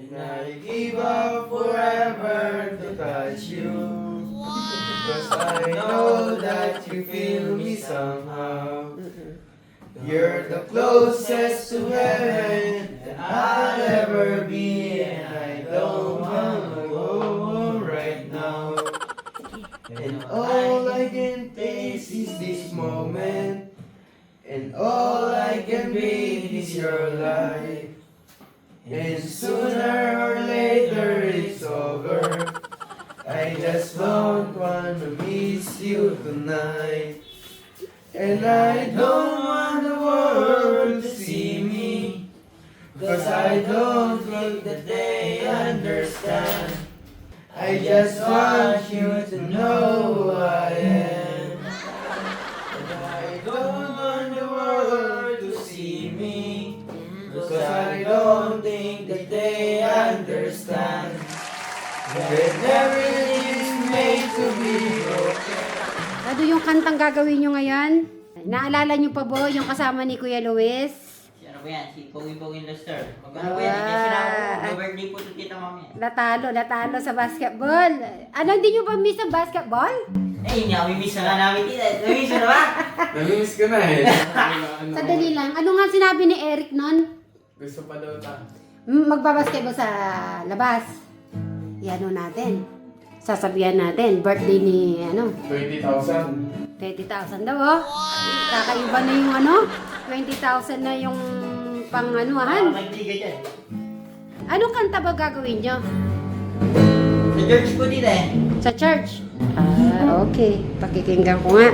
And I give up forever to touch you. Cause I know that you feel me somehow. You're the closest to heaven that I'll ever be. And I don't wanna go right now. And all I can taste is this moment. And all I can breathe is your life. And sooner or later it's over. I just don't wanna miss you tonight. And I don't want the world to see me, cause I don't think that they understand. I just want you to know who I am. And I don't want the world to see me, cause I don't think that they understand. That everything's made to be broken. Ano yung kantang gagawin nyo ngayon? Naalala nyo pa ba yung kasama ni Kuya Luis? Si ano ba yan? Si Poging Lester. Magkano ba yan? Kasi sila birthday po ito tita mami. Natalo sa basketball. Ano, hindi nyo ba miss ang basketball? Eh, hindi ako miss na nga namin tita. Namiss mo na ba? Namimiss ko na eh. Sandali lang. Ano nga sinabi ni Eric nun? Gusto pa daw ta. Magbabasketball sa labas. Yan natin. Sasabihan natin, birthday ni, 20,000. 20,000 daw, oh. Kakaiba na yung 20,000 na yung pang-anuhan. May tiga dyan. Anong kanta ba gagawin nyo? Sa church po tita eh. Sa church? Okay. Pakikinggan ko nga.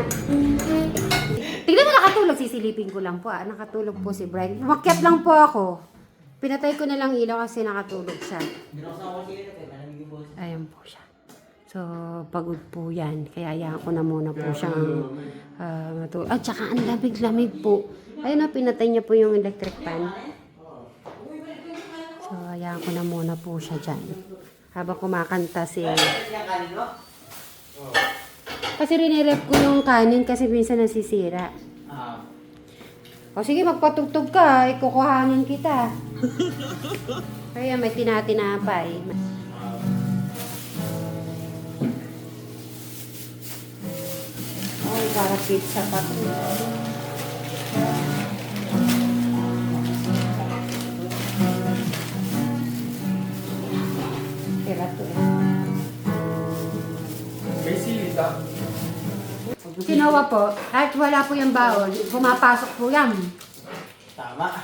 Tignan mo nakatulog. Sisilipin ko lang po, Nakatulog po si Brian. Umakyat lang po ako. Pinatay ko na lang ilaw kasi nakatulog siya. Binuksan ko siya ito. Malamig yung boses. Ayan po siya. So, pagod po yan. Kaya hayaan ko na muna po siyang matulog. At saka ang lamig-lamig po. Ayun na, pinatay niya po yung electric fan. So, hayaan ko na muna po siya dyan. Habang kumakanta si... Yung kanin mo? Kasi rinirep ko yung kanin kasi minsan nasisira. O sige, magpatugtog ka. Ikukuhanan kita. Kaya may tinatinapay. Ay, para pizza pa to. Tira to eh. May silita. Si Noah po, kahit wala po yung baon, pumapasok po yan. Tama.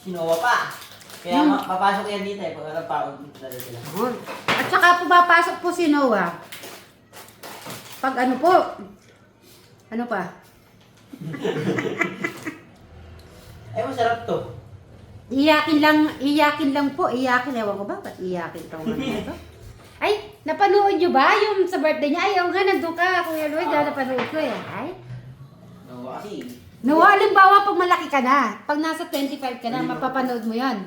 Sinowa pa. Kaya papasok yan dito eh. Pag walang paon, dala sila. At saka pumapasok po si Noah. Pag ano po, ano pa? Ay, masarap to. Iyakin lang po, iyakin. Ewan ko ba, ba't iyakin tong ano ito? Ay, napanood nyo ba yung sa birthday niya? Ay, nga, nandun ka, Kuya Lloyd, napanood ko eh. Ay, Nawa kasi. Noah, halimbawa pag malaki ka na, pag nasa 25 ka na, mapapanood mo yan.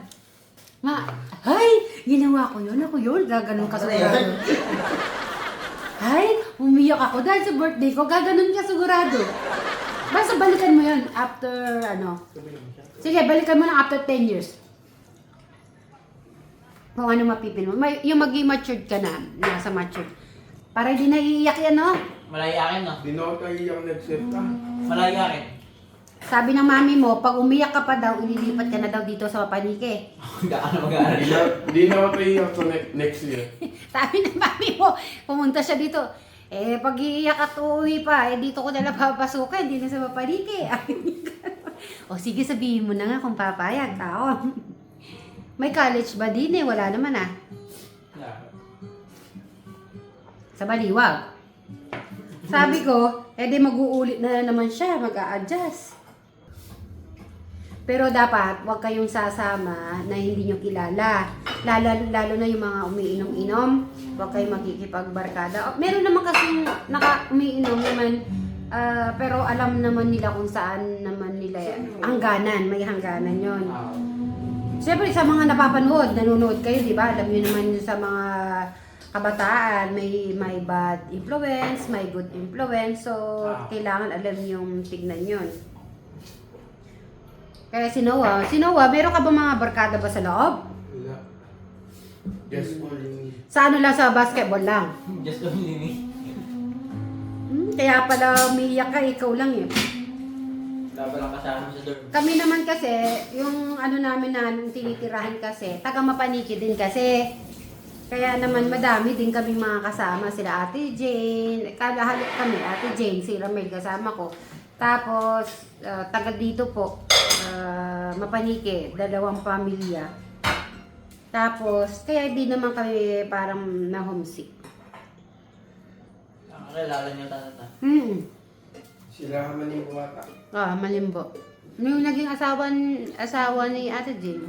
Ay, ginawa ko yun, gaganon ka sigurado. Ay, umiyak ako dahil sa birthday ko, gaganon ka sigurado. Basta balikan mo yun after, sige, balikan mo na after 10 years. Kung ano mapipil mo. Yung maging matured ka na, nasa matured. Para hindi naiiyak yan, no? Malayakin no? Di na ako tayo nag-set ka. Malayakin. Sabi ng mami mo, pag umiyak ka pa daw, ililipat ka na daw dito sa Mapanike. Gaano mag-aaral. Di na ako tayo next year. Sabi ng mami mo, pumunta siya dito. Eh, pag iiyak at uuwi pa, dito ko nalang papasukin, hindi na sa Mapanike. O sige, sabihin mo na nga kung papayag, tao. May college ba din eh? Wala naman ah. Sa Baliwag. Sabi ko, di mag-uulit na naman siya, mag-a-adjust. Pero dapat, huwag kayong sasama na hindi nyo kilala. Lalo na yung mga umiinom-inom. Huwag kayong makikipagbarkada. Meron naman kasi umiinom naman, pero alam naman nila kung saan naman nila hangganan. May hangganan yon. Siyempre, sa mga napapanood, nanonood kayo, di ba? Alam nyo naman sa mga kabataan, may bad influence, may good influence. So, kailangan alam yung tignan yun. Kaya si Noah, meron ka ba mga barkada ba sa loob? Wala. Just only me. Sa ano lang, sa basketball lang. Just only me. Kaya pala umiiyak ka, ikaw lang eh. Wala pa lang kasama sa dorm. Kami naman kasi, yung ano namin na tinitirahan kasi, taga Mapaniki din kasi. Kaya naman madami din kami mga kasama, sila Ate Jane, kalahalik kami, Ate Jane, si Ramel kasama ko. Tapos, taga dito po, Mapaniki, 2 pamilya. Tapos, kaya di naman kami parang na-homesick. Nakakilala niyo tatata. Sila maling bumata. Malimbo. Yung naging asawa ni Ate Jane.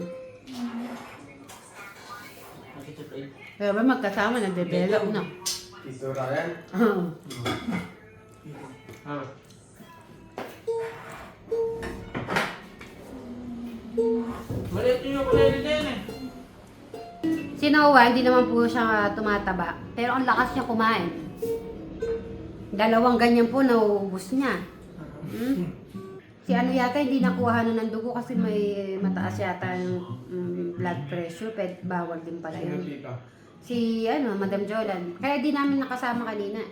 Nakikipray. Kaya ba magkasama, nagde-develop na. Tito Ryan. Maliit niyo pala din eh. Si Noah, hindi naman po siya tumataba. Pero ang lakas niya kumain. 2 ganyan po, nauubos niya. Si ano yata, hindi nakuha na ng dugo kasi may mataas yata yung blood pressure. Pero bawal din pala Sino yun. tita? Si Madam Jolan. Kaya di namin nakasama kanina.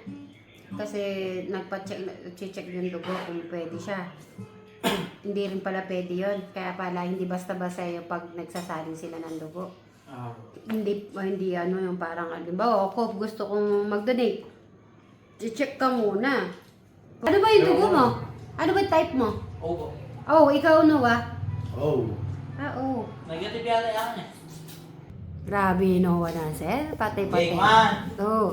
Kasi nagpa-check yung dugo kung pwede siya. Hindi rin pala pwede yun. Kaya pala hindi basta-basta yung pag nagsasaling sila ng dugo. Hindi ano yung parang, halimbawa, ako gusto kong mag-donate. I-check ka muna. Ano ba yung dugo mo? Ano ba type mo? Oo. Oh, ikaw Noah? Oh. Oo. Negative yata yan eh. Grabe Noah na, sir. Patay-patay. Okay, 1, Oh.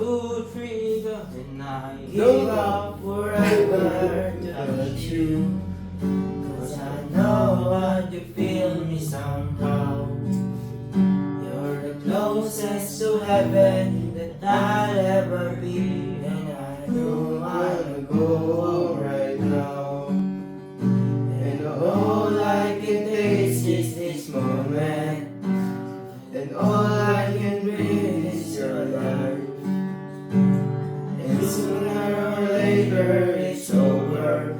2, 3, go. And I Don't give up forever to touch you. Cause I know what you feel me somehow. You're the closest to heaven that I'll ever be. And I don't wanna go home right now. And all I can taste is this moment. And all I can breathe is your life. And sooner or later it's over.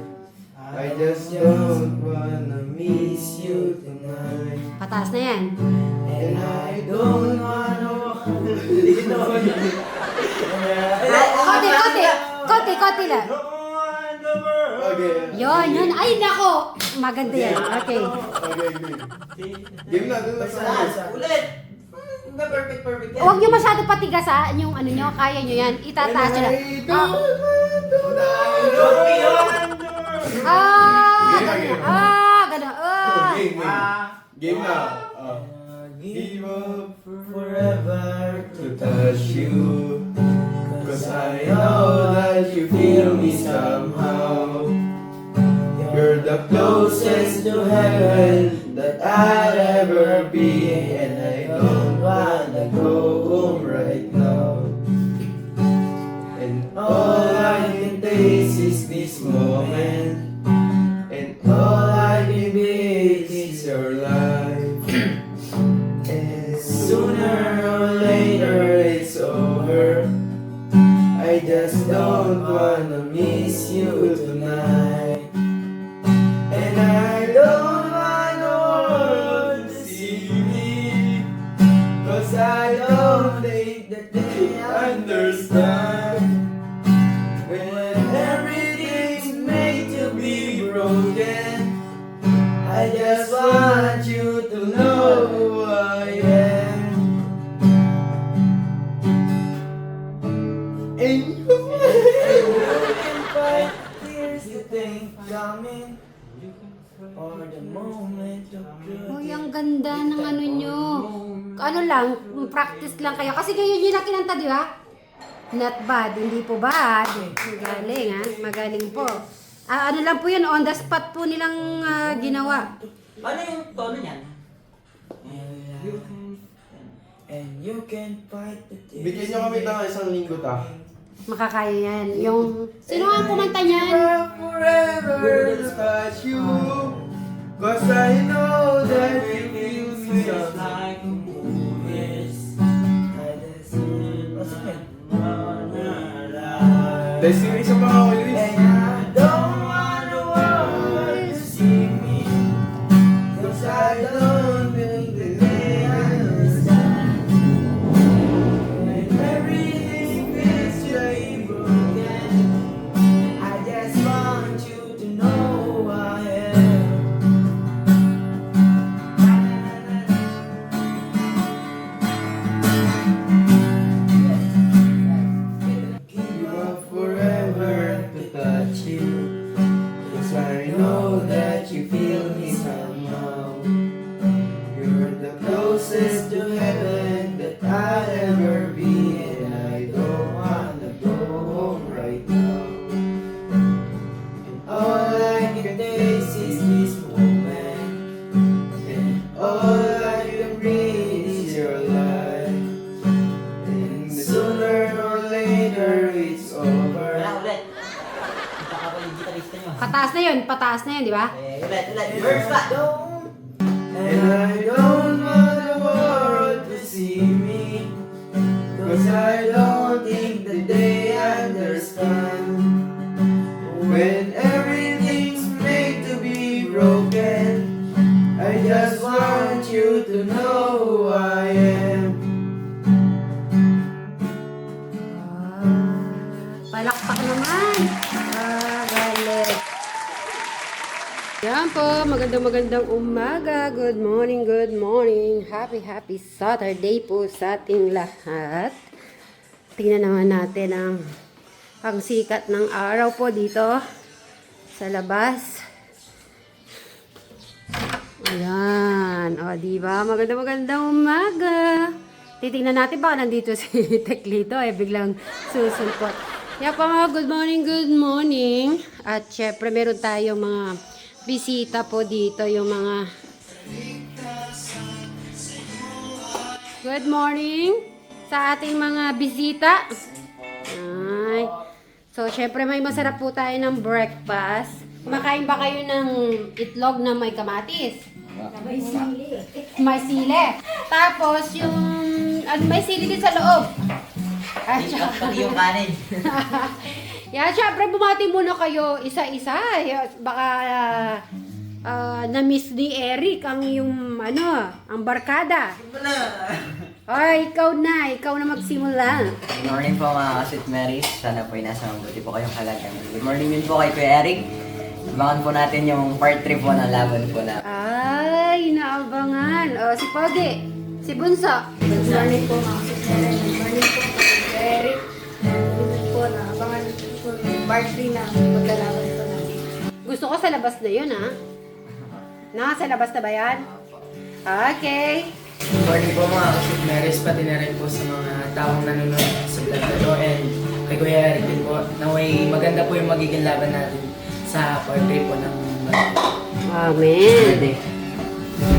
I just don't wanna miss you tonight. Pataas na yan. And I don't wanna Konti lang. Okay. Yun. Ay, nako. Maganda yan. Okay. Okay, good. Game na, dun lang sa Taas, ulit. Hindi perfect yan. Huwag nyo masyado patigasan yung ano nyo. Kaya nyo yan. Itataas nyo lang. Gano'n. Game na. Give up forever to touch you. Cause I know that you feel me somehow. You're the closest to heaven that I'll ever be. And I don't wanna go home right now. And all I can taste is this moment. And all I can be is your life. And sooner or later it's over. I just don't wanna miss you tonight. And I don't want no one to see me. Cause I don't think that they understand. When everything's made to be broken, I just want you to know who I am. And you can fight tears you think coming, or the moment of Uy, ang ganda ng ano nyo. Ano lang, practice lang kayo. Kasi kayo yun na kinanta, di ba? Not bad, hindi po bad. Magaling ha, magaling po. Ano lang po yun, on the spot po nilang ginawa. Ano yung tono niyan? And you can fight the tears. Bigyan nyo kami ng isang linggo ta. Makakaya yan. Yung, sino ang kumanta niyan? Forever to touch you. Cause I know that you feel me just like a movie. Testing isa pa ako, Luis. And I don't want the world to see me. Cause I don't think that they understand. heaven that I'll ever be, and I don't wanna go home right now. And all I can taste is this moment, and all I can breathe is your life. And sooner or later it's over. Wala ulit. Kita ka pa yung gitarista nyo. Pataas na yun, di ba? Ulit. Verse pa. And I don't want the world to see me, 'cause I don't think that they understand. When everything's made to be broken, I just want you to know who I am. Palakpak naman. Galit. Yan po, magandang umaga. Good morning. Happy Saturday po sa ating lahat. Tingnan naman natin ang sikat ng araw po dito sa labas. Ayan. O, diba? Magandang umaga. Titingnan natin baka nandito si Teklito. Biglang susulpot. Yan po mga good morning. At syempre meron tayong mga bisita po dito, yung mga good morning sa ating mga bisita. Ay. So, syempre may masarap po tayo ng breakfast. Kumakain ba kayo ng itlog na may kamatis? May sili. Tapos, yung may sili din sa loob. At Yung kanin. yan, syempre bumati muna kayo isa-isa. Baka na-miss ni Eric ang iyong ang barkada. Ay, ikaw na magsimula. Good morning po mga Sweet Marys. Sana po ay nasa mabuti po kayong kalagayan. Good morning din po kay Kuya Eric. Abangan po natin yung part 3 po ng laban po na. Ay, naabangan. O, si Pogi, si Bunso. Good morning po mga kasitmeri. Good morning po mga Eric. Good po na abangan po yung part 3 na maglalaban po natin. Gusto ko sa labas na yun, ha? Sa labas na ba yan? Okay. Good morning po mga kasitmeris, pati na rin po sa mga taong nanonood sa vlog na to, and kay Kuya Eric din po. Naway maganda po yung magiging laban natin sa part 3 po ng Amen.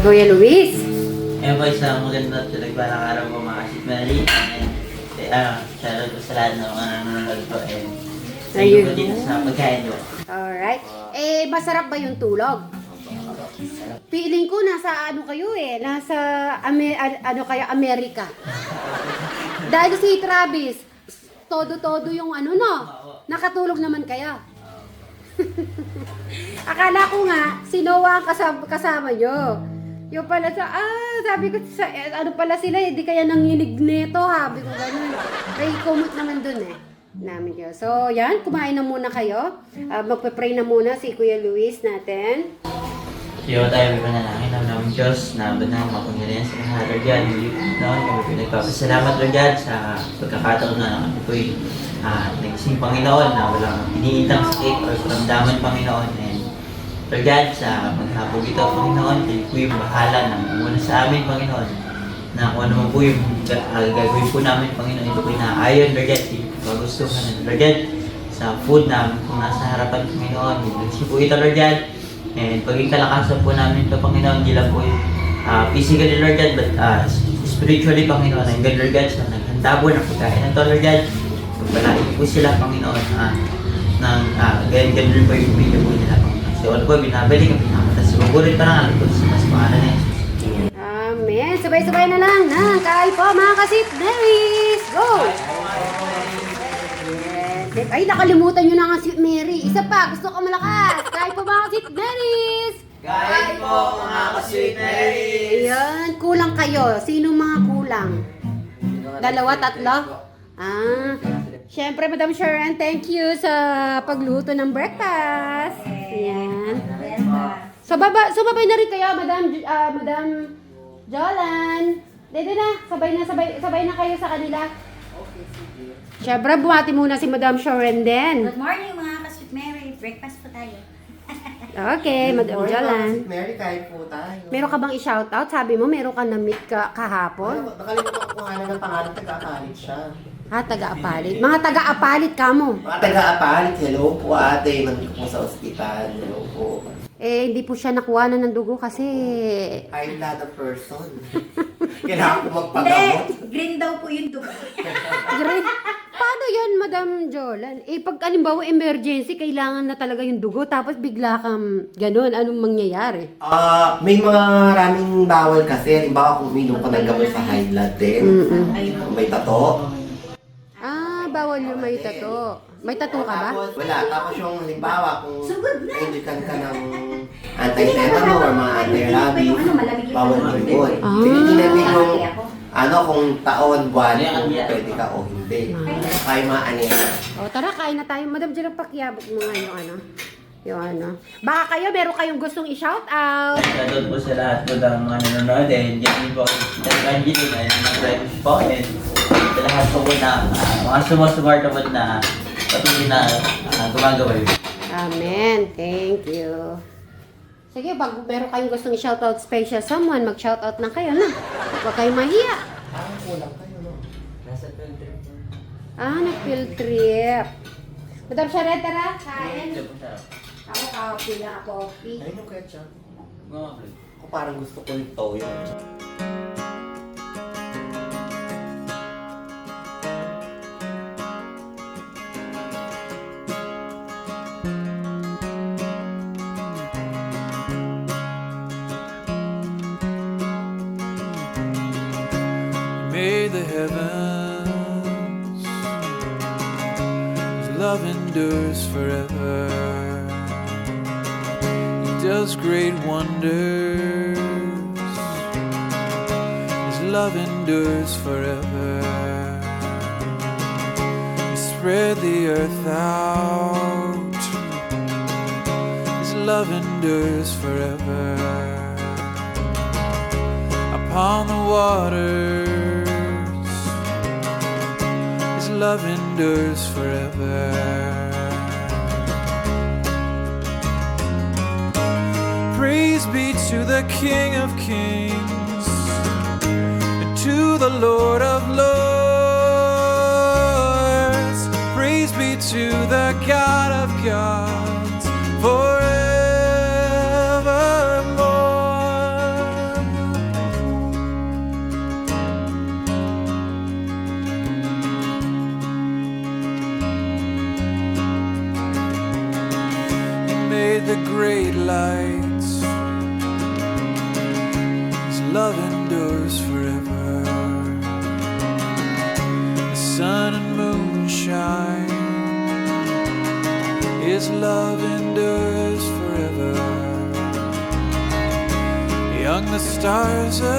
Kuya Luis. Ngayon po isang maganda at nagbalang araw po mga Sweet Mary. Shoutout po sa lahat ng mga nanonood po. Thank you po dito sa pagkain po. Alright. Masarap ba yung tulog? Feeling ko nasa kayo nasa Amerika. Dahil si Travis, todo yung nakatulog naman kaya. Akala ko nga, si Noah ang kasama nyo. Yung pala sabi ko, pala sila, hindi kaya nanginig nito, sabi ko ganun. May comment naman dun namin yun. So, yan, kumain na muna kayo. Magpe-pray na muna si Kuya Luis natin. Siyo tayo panalangin ng namang Diyos na banang mapangyarihan sa lahat. Lord God, noon kami pinagpapasalamat Lord God sa pagkakataon na kami po'y nagising Panginoon na walang iniintang sakit o karamdaman Panginoon. And Lord God, sa maghapog ito Panginoon, kayo po yung bahala na muna sa amin Panginoon. Na kung ano man po yung gagawin po namin Panginoon, ito po yung naayon Lord God, hindi po kagustuhan Lord God, sa food namin kung nasa harapan Panginoon. Nagsip po ito Lord God. And paging kalakasan po namin ito, Panginoon, hindi lang po yung physically, Lord God, but spiritually, Panginoon. And God, Lord God, sa naghanda po ng pagkain ng ito, Lord God. Pagpalain po sila, Panginoon, ganyan rin po yung video po nila, Panginoon. So, ano po, binabalik ang pinamatas. So, mabulit pa lang, alam po, sa mas pangalan na Jesus. Amen. Sabay-sabay na lang na kain po, mga kasit Marys. Go! Ay, nakalimutan nyo na nga si Mary. Isa pa, gusto ko malakas. Kain po mga Sweet Marys. Kain po mga ka-Sweet Marys. Ayan, kulang kayo. Sino mga kulang? Dalawa, tatlo? Syempre, Madam Sharon, thank you sa pagluto ng breakfast. Ayan. Sabay na rin kayo, Madam Jolan. Dito na, sabay na kayo sa kanila. Siyempre, buhati muna si Madam Sharon din. Good morning mga ka-Sweet Mary. Breakfast po tayo. Okay, Madam Jolan. Mary, kain po tayo. Meron ka bang i-shoutout? Sabi mo, meron ka na-meet kahapon? Nakalimutan ko kung ano ng pangalan, taga-apalit siya. Ha, taga-apalit. Mga taga-apalit ka mo. Mga taga-apalit, hello po ate, nandito po sa ospital, hello po. Eh, hindi po siya nakuha na ng dugo kasi... I'm not a person. Kailangan ko magpagamot. Green daw po yung dugo. Great. Paano yan, Madam Jolan? Eh, pag alimbawa emergency, kailangan na talaga yung dugo, tapos bigla kang ganun, anong mangyayari? May mga maraming bawal kasi, halimbawa kung uminom ka ng gamot sa high blood din, kung may tato. Ah, bawal yung may tato. May tato ka ba? Tapos, wala. Tapos yung halimbawa kung naindikan ka ng anti-tetano or mga anti-rabies, bawal din yun. Tinitingnan yung kung taon, buwan, kung pwede ka o hindi. Kaya maanira. O, tara, kain na tayo. Madam Jolan, pakiabot mo nga yung ano. Baka kayo, meron kayong gustong i-shout out. Shoutout po sa lahat po ng mga nanonood and yan po Angeline and mga friends po and sa lahat po na mga sumusuporta po na patuloy na gumagawa yun. Amen. Thank you. Sige, pag meron kayong gustong i-shoutout special someone, mag-shoutout na kayo na. Huwag kayong mahiya. Parang kulang kayo, no? Nasa 20. Ah, nag-field trip. Madam Sharet, tara, kain. Ako, coffee lang, coffee. Ayun yung ketchup. Mga Ako parang gusto ko nito yung... Made the heavens, His love endures forever. He does great wonders, His love endures forever. He spread the earth out, His love endures forever. Upon the waters, His love endures forever. Praise be to the King of Kings and to the Lord of Lords. Praise be to the God of gods forevermore. The great lights, His love endures forever. The sun and moon shine, His love endures forever. He hung the stars up,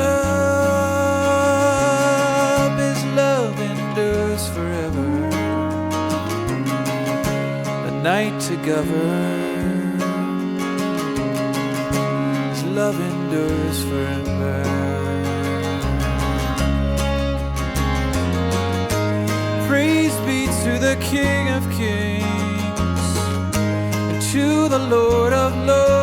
His love endures forever. The night to govern, love endures forever. Praise be to the King of Kings and to the Lord of Lords.